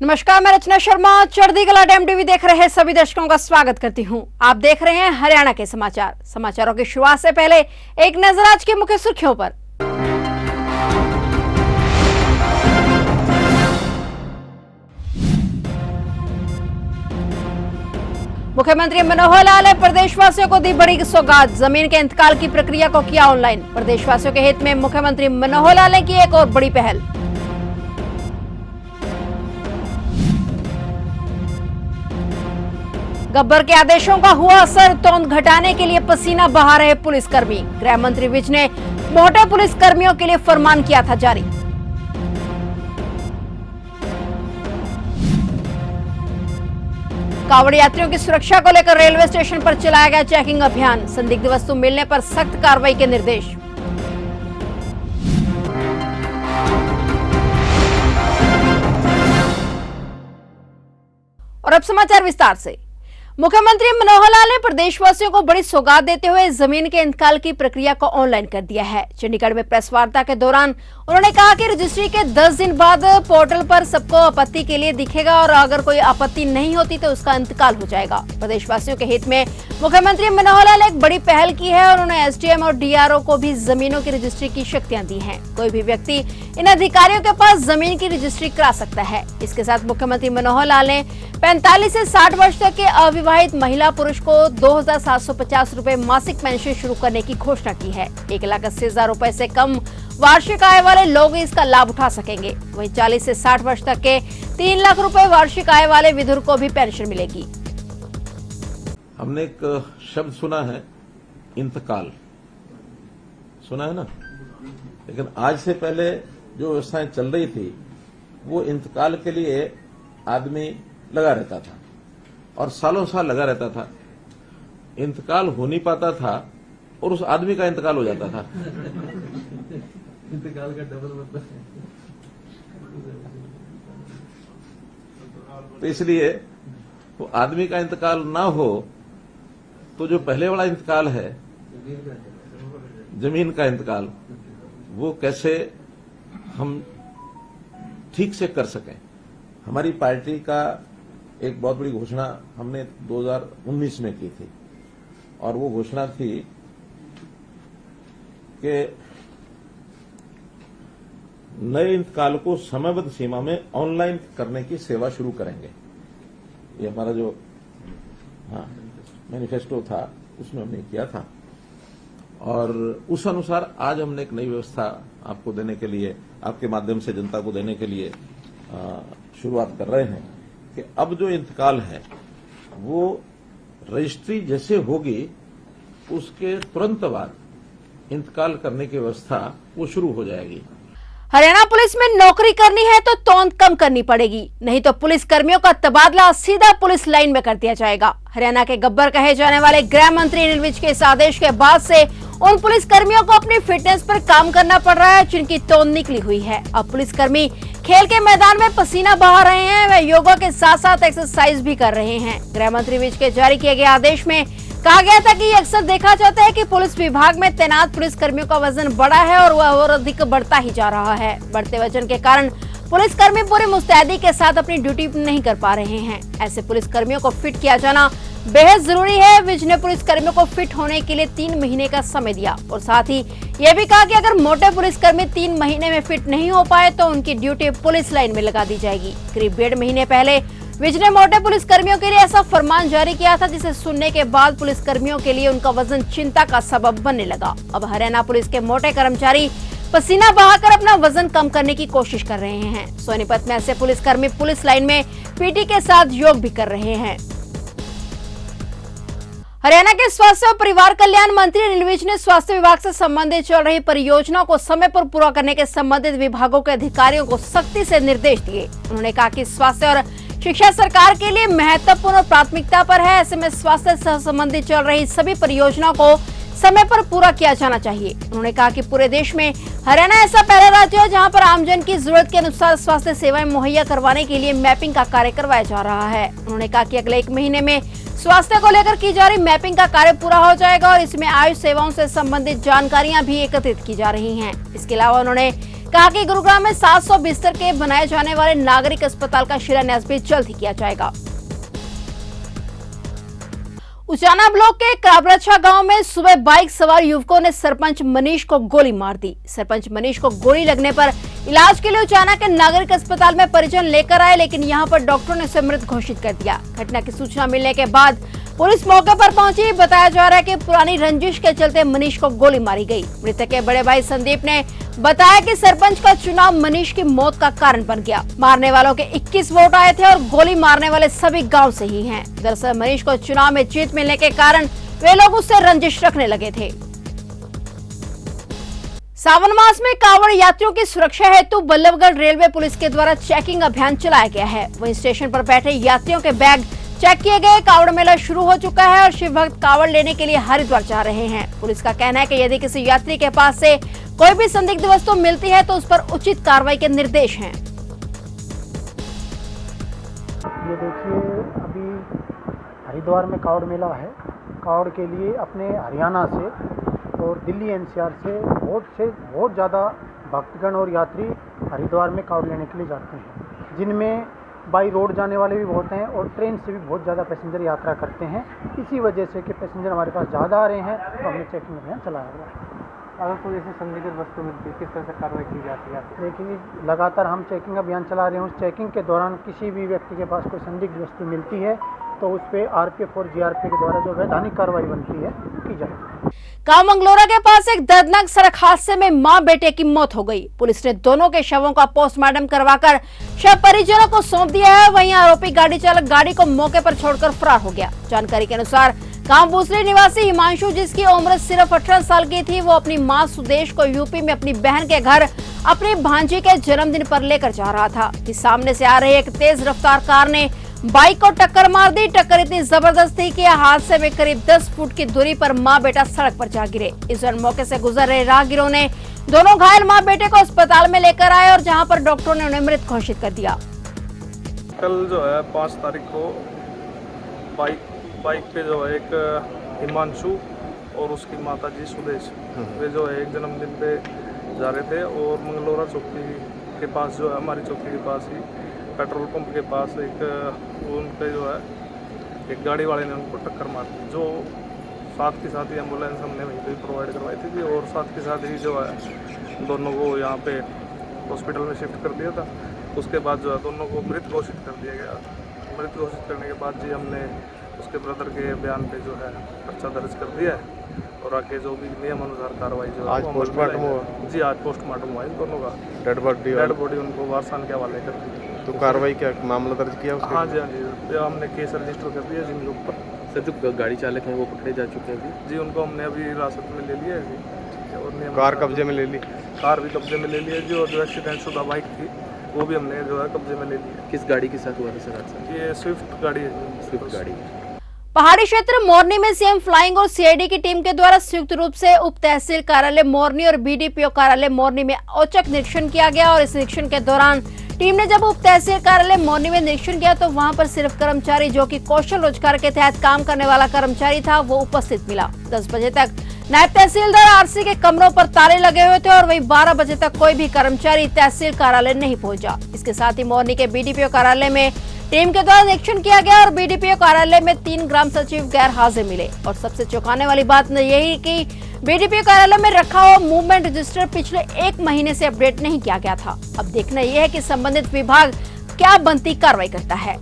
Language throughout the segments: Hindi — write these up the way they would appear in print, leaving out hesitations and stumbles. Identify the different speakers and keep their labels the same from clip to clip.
Speaker 1: नमस्कार, मैं रचना शर्मा चढ़ती कला टाइम टीवी देख रहे सभी दर्शकों का स्वागत करती हूं। आप देख रहे हैं हरियाणा के समाचार। समाचारों की शुरुआत से पहले एक नजर आज की मुख्य सुर्खियों पर। मुख्यमंत्री मनोहर लाल ने प्रदेशवासियों को दी बड़ी सौगात। जमीन के इंतकाल की प्रक्रिया को किया ऑनलाइन। प्रदेशवासियों के हित में मुख्यमंत्री मनोहर लाल ने की एक और बड़ी पहल। गब्बर के आदेशों का हुआ असर, तोंद घटाने के लिए पसीना बहा रहे पुलिसकर्मी। गृह मंत्री विज ने मोटे पुलिसकर्मियों के लिए फरमान किया था जारी। कांवड़ यात्रियों की सुरक्षा को लेकर रेलवे स्टेशन पर चलाया गया चेकिंग अभियान। संदिग्ध वस्तु मिलने पर सख्त कार्रवाई के निर्देश। और अब समाचार विस्तार से। मुख्यमंत्री मनोहर लाल ने प्रदेशवासियों को बड़ी सौगात देते हुए जमीन के इंतकाल की प्रक्रिया को ऑनलाइन कर दिया है। चंडीगढ़ में प्रेस वार्ता के दौरान उन्होंने कहा कि रजिस्ट्री के 10 दिन बाद पोर्टल पर सबको आपत्ति के लिए दिखेगा और अगर कोई आपत्ति नहीं होती तो उसका इंतकाल हो जाएगा। प्रदेशवासियों के हित में मुख्यमंत्री मनोहर लाल ने एक बड़ी पहल की है और उन्होंने एसडीएम और डीआरओ को भी जमीनों की रजिस्ट्री की शक्तियां दी हैं। कोई भी व्यक्ति इन अधिकारियों के पास जमीन की रजिस्ट्री करा सकता है। इसके साथ मुख्यमंत्री मनोहर लाल ने 45 से 60 वर्ष तक के अविवाहित महिला पुरुष को 2,750 रुपए मासिक पेंशन शुरू करने की घोषणा की है। 1,80,000 रुपए से कम वार्षिक आय वाले लोग इसका लाभ उठा सकेंगे। वहीं 40 से 60 वर्ष तक के 3 लाख रुपए वार्षिक आय वाले विधुर को भी पेंशन मिलेगी।
Speaker 2: हमने एक शब्द सुना है, इंतकाल सुना है ना, लेकिन आज से पहले जो व्यवस्थाएं चल रही थी वो इंतकाल के लिए आदमी लगा रहता था और सालों साल लगा रहता था। इंतकाल हो नहीं पाता था और उस आदमी का इंतकाल हो जाता था।
Speaker 3: इंतकाल का डबल मतलब।
Speaker 2: तो इसलिए वो आदमी का इंतकाल ना हो तो जो पहले वाला इंतकाल है, जमीन का इंतकाल, वो कैसे हम ठीक से कर सकें। हमारी पार्टी का एक बहुत बड़ी घोषणा हमने 2019 में की थी और वो घोषणा थी कि नए इंतकाल को समयबद्ध सीमा में ऑनलाइन करने की सेवा शुरू करेंगे। ये हमारा जो मैनिफेस्टो था उसमें हमने किया था और उस अनुसार आज हमने एक नई व्यवस्था आपको देने के लिए, आपके माध्यम से जनता को देने के लिए शुरुआत कर रहे हैं कि अब जो इंतकाल है वो रजिस्ट्री जैसे होगी उसके तुरंत बाद इंतकाल करने की व्यवस्था वो शुरू हो जाएगी।
Speaker 1: हरियाणा पुलिस में नौकरी करनी है तो तोंद कम करनी पड़ेगी, नहीं तो पुलिस कर्मियों का तबादला सीधा पुलिस लाइन में कर दिया जाएगा। हरियाणा के गब्बर कहे जाने वाले गृह मंत्री अनिल विज के इस आदेश के बाद से उन पुलिस कर्मियों को अपनी फिटनेस पर काम करना पड़ रहा है जिनकी तोंद निकली हुई है। अब पुलिसकर्मी खेल के मैदान में पसीना बहा रहे हैं, वे योगा के साथ साथ एक्सरसाइज भी कर रहे हैं। गृह मंत्री विज के जारी किए गए आदेश में कहा गया था कि ये अक्सर देखा जाता है कि पुलिस विभाग में तैनात पुलिस कर्मियों का वजन बढ़ा है और वह और अधिक बढ़ता ही जा रहा है। बढ़ते वजन के कारण पुलिसकर्मी पूरी मुस्तैदी के साथ अपनी ड्यूटी नहीं कर पा रहे हैं। ऐसे पुलिसकर्मियों को फिट किया जाना बेहद जरूरी है। विज ने पुलिसकर्मियों को फिट होने के लिए 3 महीने का समय दिया और साथ ही ये भी कहा कि अगर मोटे पुलिसकर्मी 3 महीने में फिट नहीं हो पाए तो उनकी ड्यूटी पुलिस लाइन में लगा दी जाएगी। करीब 1.5 महीने पहले विज ने मोटे पुलिसकर्मियों के लिए ऐसा फरमान जारी किया था जिसे सुनने के बाद पुलिसकर्मियों के लिए उनका वजन चिंता का सबब बनने लगा। अब हरियाणा पुलिस के मोटे कर्मचारी पसीना बहाकर अपना वजन कम करने की कोशिश कर रहे हैं। सोनीपत में ऐसे पुलिसकर्मी पुलिस लाइन में पीटी के साथ योग भी कर रहे हैं। हरियाणा के स्वास्थ्य और परिवार कल्याण मंत्री अनिल विज ने स्वास्थ्य विभाग से संबंधित चल रही परियोजनाओं को समय पर पूरा करने के संबंधित विभागों के अधिकारियों को सख्ती से निर्देश दिए। उन्होंने कहा कि स्वास्थ्य और शिक्षा सरकार के लिए महत्वपूर्ण और प्राथमिकता पर है। ऐसे में स्वास्थ्य से संबंधित चल रही सभी परियोजनाओं को समय पर पूरा किया जाना चाहिए। उन्होंने कहा कि पूरे देश में हरियाणा ऐसा पहला राज्य है जहां पर आमजन की जरूरत के अनुसार स्वास्थ्य सेवाएं मुहैया करवाने के लिए मैपिंग का कार्य करवाया जा रहा है। उन्होंने कहा कि अगले 1 महीने में स्वास्थ्य को लेकर की जा रही मैपिंग का कार्य पूरा हो जाएगा और इसमें आयुष सेवाओं से संबंधित जानकारियां भी एकत्रित की जा रही हैं। इसके अलावा उन्होंने कहा कि गुरुग्राम में 700 बिस्तर के बनाए जाने वाले नागरिक अस्पताल का शिलान्यास भी जल्द ही किया जाएगा। उचाना ब्लॉक के काबराछा गांव में सुबह बाइक सवार युवकों ने सरपंच मनीष को गोली मार दी। सरपंच मनीष को गोली लगने पर इलाज के लिए उचाना के नागरिक अस्पताल में परिजन लेकर आए, लेकिन यहां पर डॉक्टरों ने उसे मृत घोषित कर दिया। घटना की सूचना मिलने के बाद पुलिस मौके पर पहुंची। बताया जा रहा है कि पुरानी रंजिश के चलते मनीष को गोली मारी गई। मृतक के बड़े भाई संदीप ने बताया कि सरपंच का चुनाव मनीष की मौत का कारण बन गया। मारने वालों के 21 वोट आए थे और गोली मारने वाले सभी गांव से ही हैं। दरअसल मनीष को चुनाव में जीत मिलने के कारण वे लोग उससे रंजिश रखने लगे थे। सावन मास में कांवड़ यात्रियों की सुरक्षा हेतु बल्लभगढ़ रेलवे पुलिस के द्वारा चेकिंग अभियान चलाया गया है। वहीं स्टेशन पर बैठे यात्रियों के बैग चेक किए गए। कांवड़ मेला शुरू हो चुका है और शिव भक्त कांवड़ लेने के लिए हरिद्वार जा रहे हैं। पुलिस का कहना है कि यदि किसी यात्री के पास से कोई भी संदिग्ध वस्तु मिलती है तो उस पर उचित कार्रवाई के निर्देश हैं।
Speaker 3: ये देखिए, अभी हरिद्वार में कांवड़ मेला है। कांवड़ के लिए अपने हरियाणा से और दिल्ली एनसीआर से बहुत ज़्यादा भक्तगण और यात्री हरिद्वार में कांवड़ लेने के लिए जाते हैं, जिनमें बाई रोड जाने वाले भी बहुत हैं और ट्रेन से भी बहुत ज़्यादा पैसेंजर यात्रा करते हैं। इसी वजह से कि पैसेंजर हमारे पास ज़्यादा आ रहे हैं तो हमने चेकिंग अभियान चलाया हुआ है।
Speaker 4: अगर कोई ऐसी संदिग्ध वस्तु मिलती है, किस तरह से कार्रवाई की जाती है?
Speaker 3: देखिए, लगातार हम चेकिंग अभियान चला रहे हैं। उस चेकिंग के दौरान किसी भी व्यक्ति के पास कोई संदिग्ध वस्तु मिलती है तो उस पर आरपीएफ और जीआरपी के द्वारा जो वैधानिक कार्रवाई बनती है की जाएगी।
Speaker 1: गांव मंगलोरा के पास एक दर्दनाक सड़क हादसे में मां बेटे की मौत हो गई। पुलिस ने दोनों के शवों का पोस्टमार्टम करवाकर शव परिजनों को सौंप दिया है। वहीं आरोपी गाड़ी चालक गाड़ी को मौके पर छोड़कर फरार हो गया। जानकारी के अनुसार गांव भूसली निवासी हिमांशु, जिसकी उम्र सिर्फ 18 साल की थी, वो अपनी मां सुदेश को यूपी में अपनी बहन के घर अपनी भांजी के जन्मदिन पर लेकर जा रहा था कि सामने से आ रही एक तेज रफ्तार कार ने बाइक को टक्कर मार दी। टक्कर इतनी जबरदस्त थी कि हादसे में करीब 10 फुट की दूरी पर मां बेटा सड़क पर जा गिरे। इस दौरान मौके से गुजर रहे राहगीरों ने दोनों घायल मां बेटे को अस्पताल में लेकर आए और जहां पर डॉक्टरों ने उन्हें मृत घोषित कर दिया।
Speaker 4: कल जो है 5 तारीख को बाइक पे जो है एक हिमांशु और उसकी माता जी सुदेश, वे जो है एक जन्मदिन पे जा रहे थे और मंगलोरा चौकी के पास जो है, हमारी चौकी के पास ही पेट्रोल पंप के पास उन पे जो है एक गाड़ी वाले ने उनको टक्कर मार दी। जो साथ के साथ ही एम्बुलेंस हमने वहीं पे प्रोवाइड करवाई थी और साथ के साथ ही जो है दोनों को यहाँ पे हॉस्पिटल में शिफ्ट कर दिया था। उसके बाद जो है दोनों को मृत घोषित कर दिया गया। मृत घोषित करने के बाद जी हमने उसके ब्रदर के बयान पे जो है पर्चा दर्ज कर दिया है और आगे जो भी नियम अनुसार कार्रवाई जो आज पोस्टमार्टम हुआ। जी, आज पोस्टमार्टम हुआ इन दोनों का। डेड बॉडी उनको वारसान के हवाले कर दी।
Speaker 5: तो कार्रवाई क्या मामला दर्ज किया उसके?
Speaker 4: हाँ जी, हमने केस रजिस्टर कर दिया जिनके ऊपर।
Speaker 5: सर, जो गाड़ी चालक हैं वो पकड़े जा चुके हैं
Speaker 4: जी, उनको हमने अभी हिरासत में ले लिया है जी। और
Speaker 5: कार कब्जे में ले ली?
Speaker 4: कार भी कब्जे में ले लिया जी, और जो एक्सीडेंट शुदा बाइक थी वो भी हमने जो है कब्जे में ले ली।
Speaker 5: किस गाड़ी के साथ हुआ था सर हादसा?
Speaker 4: ये स्विफ्ट गाड़ी है।
Speaker 5: स्विफ्ट गाड़ी।
Speaker 1: पहाड़ी क्षेत्र मोरनी में सीएम फ्लाइंग और सीआईडी की टीम के द्वारा संयुक्त रूप से उप तहसील कार्यालय मोरनी और बीडीपीओ कार्यालय मोरनी में औचक निरीक्षण किया गया। और इस निरीक्षण के दौरान टीम ने जब उप तहसील कार्यालय मोरनी में निरीक्षण किया तो वहां पर सिर्फ कर्मचारी जो कि कौशल रोजगार के तहत काम करने वाला कर्मचारी था वो उपस्थित मिला। 10 बजे तक नायब तहसीलदार आरसी के कमरों पर ताले लगे हुए थे और वही 12 बजे तक कोई भी कर्मचारी तहसील कार्यालय नहीं पहुंचा। इसके साथ ही मोरनी के बीडीपीओ कार्यालय में टीम के द्वारा निरीक्षण किया गया और बीडीपीओ कार्यालय में 3 ग्राम सचिव गैर हाजिर मिले। और सबसे चौंकाने वाली बात यही कि बीडीपीओ कार्यालय में रखा हुआ मूवमेंट रजिस्टर पिछले 1 महीने से अपडेट नहीं किया गया था। अब देखना यह है कि संबंधित विभाग क्या बनती कार्रवाई करता है।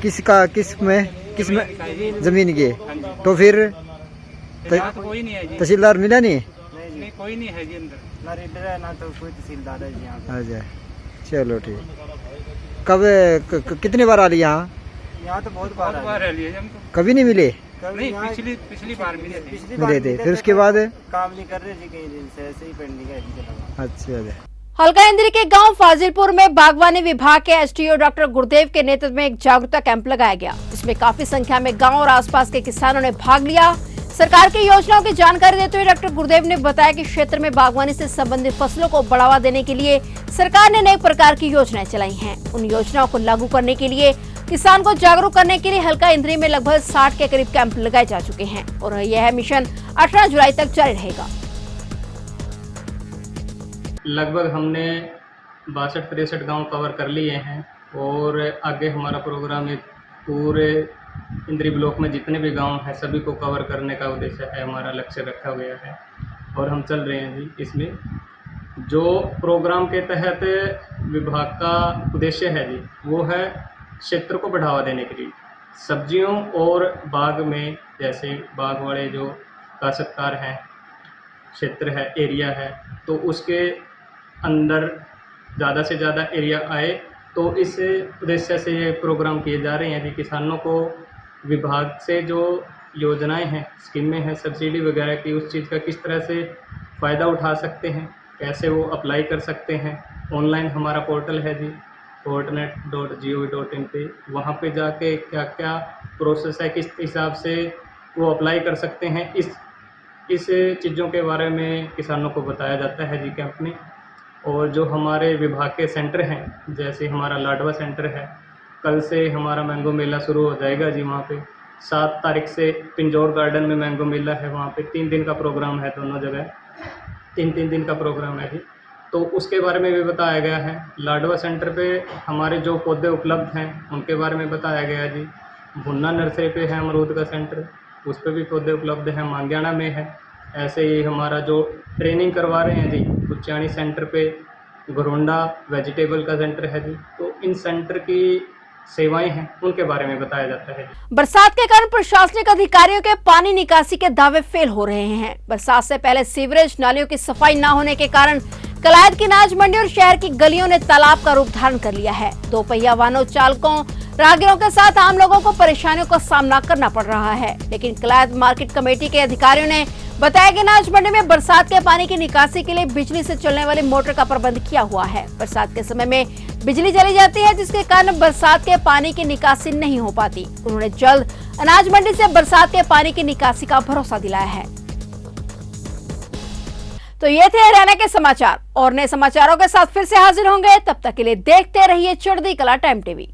Speaker 6: किस में जमीन की? तो फिर
Speaker 7: कोई नहीं है जी।
Speaker 6: तहसीलदार मिला नहीं?
Speaker 7: नहीं, कोई नहीं है जी अंदर। ना रीडर है ना तो कोई तहसीलदार है जी यहाँ।
Speaker 6: अच्छा, चलो ठीक। कब कितनी बार आ ली यहाँ?
Speaker 7: यहाँ तो बहुत बार है लिए हमको।
Speaker 6: कभी नहीं मिले?
Speaker 7: नहीं, पिछली बार
Speaker 6: मिले थे। फिर उसके बाद
Speaker 7: काम नहीं कर रहे जी कई दिन से, ऐसे ही पेंडिंग है।
Speaker 6: अच्छा।
Speaker 1: हल्का इंद्री के गांव फाजिलपुर में बागवानी विभाग के एसडीओ डॉक्टर गुरुदेव के नेतृत्व में एक जागरूकता कैंप लगाया गया। इसमें काफी संख्या में गांव और आसपास के किसानों ने भाग लिया। सरकार की योजनाओं की जानकारी देते हुए डॉक्टर गुरुदेव ने बताया कि क्षेत्र में बागवानी से संबंधित फसलों को बढ़ावा देने के लिए सरकार ने अनेक प्रकार की योजनाएं चलाई हैं। उन योजनाओं को लागू करने के लिए किसान को जागरूक करने के लिए हल्का इंद्री में लगभग 60 के करीब कैंप लगाए जा चुके हैं और यह मिशन 18 जुलाई तक जारी रहेगा।
Speaker 8: लगभग हमने 62-63 गांव कवर कर लिए हैं और आगे हमारा प्रोग्राम है पूरे इंद्री ब्लॉक में जितने भी गांव हैं सभी को कवर करने का उद्देश्य है, हमारा लक्ष्य रखा गया है और हम चल रहे हैं जी। इसमें जो प्रोग्राम के तहत विभाग का उद्देश्य है जी वो है क्षेत्र को बढ़ावा देने के लिए सब्जियों और बाग में, जैसे बाग वाले जो काश्तकार हैं, क्षेत्र है, एरिया है, तो उसके अंदर ज़्यादा से ज़्यादा एरिया आए, तो इस उद्देश्य से ये प्रोग्राम किए जा रहे हैं कि किसानों को विभाग से जो योजनाएं हैं, स्कीमें हैं, सब्सिडी वगैरह की, उस चीज़ का किस तरह से फ़ायदा उठा सकते हैं, कैसे वो अप्लाई कर सकते हैं। ऑनलाइन हमारा पोर्टल है जी portnet.gov.in पे, वहाँ पे जाके क्या क्या प्रोसेस है, किस हिसाब से वो अप्लाई कर सकते हैं, इस चीज़ों के बारे में किसानों को बताया जाता है जी कैंप में। और जो हमारे विभाग के सेंटर हैं, जैसे हमारा लाडवा सेंटर है, कल से हमारा मैंगो मेला शुरू हो जाएगा जी। वहाँ पे 7 तारीख से पिंजौर गार्डन में मैंगो मेला है, वहाँ पे 3 दिन का प्रोग्राम है, दोनों जगह 3-3 दिन का प्रोग्राम है जी। तो उसके बारे में भी बताया गया है। लाडवा सेंटर पे हमारे जो पौधे उपलब्ध हैं उनके बारे में बताया गया जी। भुन्ना नर्सरी पे है अमरूद का सेंटर, उस पर भी पौधे उपलब्ध हैं। मांग्याना में है। ऐसे ही हमारा जो ट्रेनिंग करवा रहे हैं जी कुचानी सेंटर पे, घरोंडा वेजिटेबल का सेंटर है जी। तो इन सेंटर की सेवाएं हैं उनके बारे में बताया जाता है।
Speaker 1: बरसात के कारण प्रशासनिक अधिकारियों के पानी निकासी के दावे फेल हो रहे हैं। बरसात से पहले सीवरेज नालियों की सफाई न होने के कारण कलायत की अनाज मंडी और शहर की गलियों ने तालाब का रूप धारण कर लिया है। 2 पहिया वाहनों चालकों, राहगीरों के साथ आम लोगों को परेशानियों का सामना करना पड़ रहा है। लेकिन कलायत मार्केट कमेटी के अधिकारियों ने बताया कि अनाज मंडी में बरसात के पानी की निकासी के लिए बिजली से चलने वाली मोटर का प्रबंध किया हुआ है। बरसात के समय में बिजली चली जाती है, जिसके कारण बरसात के पानी की निकासी नहीं हो पाती। उन्होंने जल्द अनाज मंडी से बरसात के पानी की निकासी का भरोसा दिलाया है। तो ये थे हरियाणा के समाचार और नए समाचारों के साथ फिर से हाजिर होंगे। तब तक के लिए देखते रहिए चढ़ती कला टाइम टीवी।